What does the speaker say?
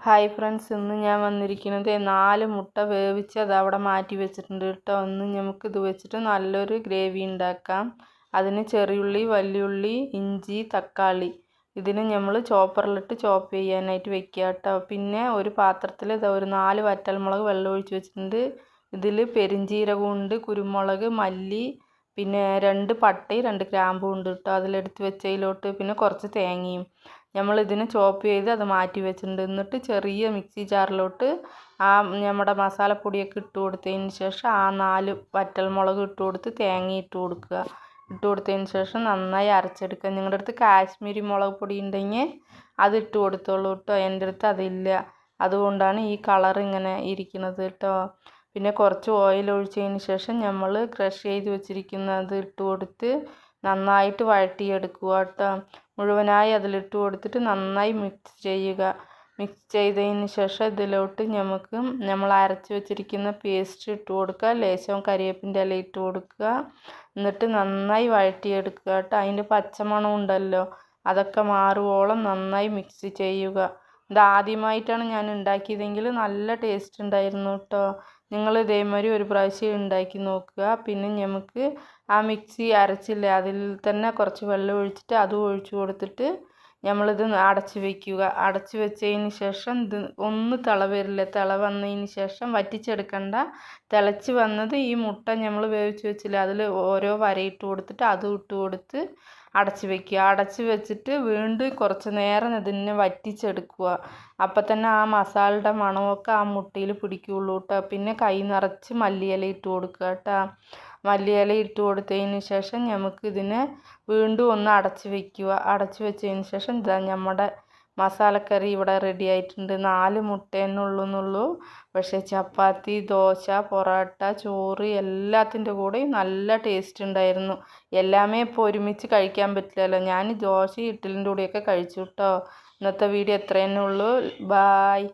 Hi friends, ഇന്ന് ഞാൻ വന്നിരിക്കുന്നത് 4 മുട്ട വേവിച്ച് അത് അവിടെ മാറ്റി വെച്ചിട്ടുണ്ട് കേട്ടോ. ഒന്ന് നമുക്ക് ഇത് വെച്ചിട്ട് നല്ലൊരു ഗ്രേവി ഉണ്ടാക്കാം. അതിന് ചെറിയുള്ളി, വലിയുള്ളി, ഇഞ്ചി, തക്കാളി ഇതിന് നമ്മൾ ചോപ്പറിലിട്ട് ചോപ്പ് ചെയ്യാനായിട്ട് വെക്കുക കേട്ടോ. പിന്നെ ഒരു പാത്രത്തിൽ ഒരു 4 വറ്റൽമുളക് വെള്ളം ഒഴിച്ച് വെച്ചിട്ടുണ്ട്. ഇതിൽ പെരിഞ്ചീരകമുണ്ട്, കുരുമുളക്, മല്ലി, പിന്നെ 2 പട്ടയും 2 ഗ്രാമ്പും ഉണ്ട് കേട്ടോ. അതിലെടുത്ത് വെച്ചതിലോട്ട് പിന്നെ കുറച്ച് തേങ്ങയും നമ്മൾ ഇതിനെ ചോപ്പ് ചെയ്ത് അത് മാറ്റി വെച്ചിട്ടുണ്ട്. എന്നിട്ട് ചെറിയ മിക്സി ജാറിലോട്ട് നമ്മുടെ മസാലപ്പൊടിയൊക്കെ ഇട്ട് കൊടുത്തതിന് ശേഷം 4 വറ്റൽമുളക് ഇട്ട് കൊടുത്ത് തേങ്ങ ഇട്ട് കൊടുത്തതിന് ശേഷം നന്നായി അരച്ചെടുക്കുക. നിങ്ങളുടെ അടുത്ത് കാശ്മീരി മുളക് പൊടി ഉണ്ടെങ്കിൽ അത് ഇട്ട് കൊടുത്തോളൂ കേട്ടോ. എൻ്റെ അടുത്ത് അതില്ല, അതുകൊണ്ടാണ് ഈ കളർ ഇങ്ങനെ ഇരിക്കുന്നത് കേട്ടോ. പിന്നെ കുറച്ച് ഓയിൽ ഒഴിച്ചതിന് ശേഷം നമ്മൾ ക്രഷ് ചെയ്ത് വെച്ചിരിക്കുന്നത് ഇട്ട് കൊടുത്ത് നന്നായിട്ട് വഴറ്റിയെടുക്കുക കേട്ടോ. മുഴുവനായി അതിലിട്ട് കൊടുത്തിട്ട് നന്നായി മിക്സ് ചെയ്യുക. മിക്സ് ചെയ്തതിന് ശേഷം ഇതിലോട്ട് നമ്മൾ അരച്ച് വെച്ചിരിക്കുന്ന പേസ്റ്റ് ഇട്ട് കൊടുക്കുക. ലേശം കരിവേപ്പിൻ്റെ ഇല ഇട്ട് കൊടുക്കുക. എന്നിട്ട് നന്നായി വഴറ്റിയെടുക്കുക കേട്ടോ. അതിൻ്റെ പച്ചമണം ഉണ്ടല്ലോ, അതൊക്കെ മാറുവോളം നന്നായി മിക്സ് ചെയ്യുക. ഇതാദ്യമായിട്ടാണ് ഞാൻ ഉണ്ടാക്കിയതെങ്കിൽ നല്ല ടേസ്റ്റ് ഉണ്ടായിരുന്നു കേട്ടോ. നിങ്ങൾ ഇതേമാതിരി ഒരു പ്രാവശ്യം ഉണ്ടാക്കി നോക്കുക. പിന്നെ നമുക്ക് ആ മിക്സി അരച്ചില്ലേ, അതിൽ തന്നെ കുറച്ച് വെള്ളം ഒഴിച്ചിട്ട് അതും ഒഴിച്ചു കൊടുത്തിട്ട് നമ്മളിത് അടച്ച് വയ്ക്കുക. അടച്ച് വെച്ചതിന് ശേഷം ഇത് ഒന്ന് തിള വരില്ല. തിള വന്നതിന് ശേഷം വറ്റിച്ചെടുക്കണ്ട. തിളച്ച് വന്നത് ഈ മുട്ട നമ്മൾ വേവിച്ച് വെച്ചില്ലേ, അതിൽ ഓരോ വരയിട്ട് കൊടുത്തിട്ട് അതും ഇട്ട് കൊടുത്ത് അടച്ച് വയ്ക്കുക. അടച്ച് വെച്ചിട്ട് വീണ്ടും കുറച്ച് നേരം ഇതിനെ വറ്റിച്ചെടുക്കുക. അപ്പം തന്നെ ആ മസാലയുടെ മണമൊക്കെ ആ മുട്ടയിൽ പിടിക്കുകയുള്ളൂ കേട്ടോ. പിന്നെ കൈ നിറച്ച് മല്ലിയില ഇട്ട് കൊടുക്കുക കേട്ടോ. മല്ലിയില ഇട്ട് കൊടുത്തതിന് ശേഷം നമുക്ക് ഇതിനെ വീണ്ടും ഒന്ന് അടച്ച് വയ്ക്കുക. അടച്ച് വെച്ചതിന് ശേഷം ഇതാ നമ്മുടെ മസാലക്കറി ഇവിടെ റെഡി ആയിട്ടുണ്ട്. 4 മുട്ടേനെ ഉള്ളൂ. പക്ഷേ ചപ്പാത്തി, ദോശ, പൊറോട്ട, ചോറ് എല്ലാത്തിൻ്റെ കൂടെയും നല്ല ടേസ്റ്റ് ഉണ്ടായിരുന്നു. എല്ലാമേ ഇപ്പോൾ ഒരുമിച്ച് കഴിക്കാൻ പറ്റില്ലല്ലോ. ഞാൻ ദോശ ഇഡ്ഡലിൻ്റെ കൂടെയൊക്കെ കഴിച്ചു കേട്ടോ. ഇന്നത്തെ വീഡിയോ എത്രയെന്നെ ഉള്ളൂ. ബായ്.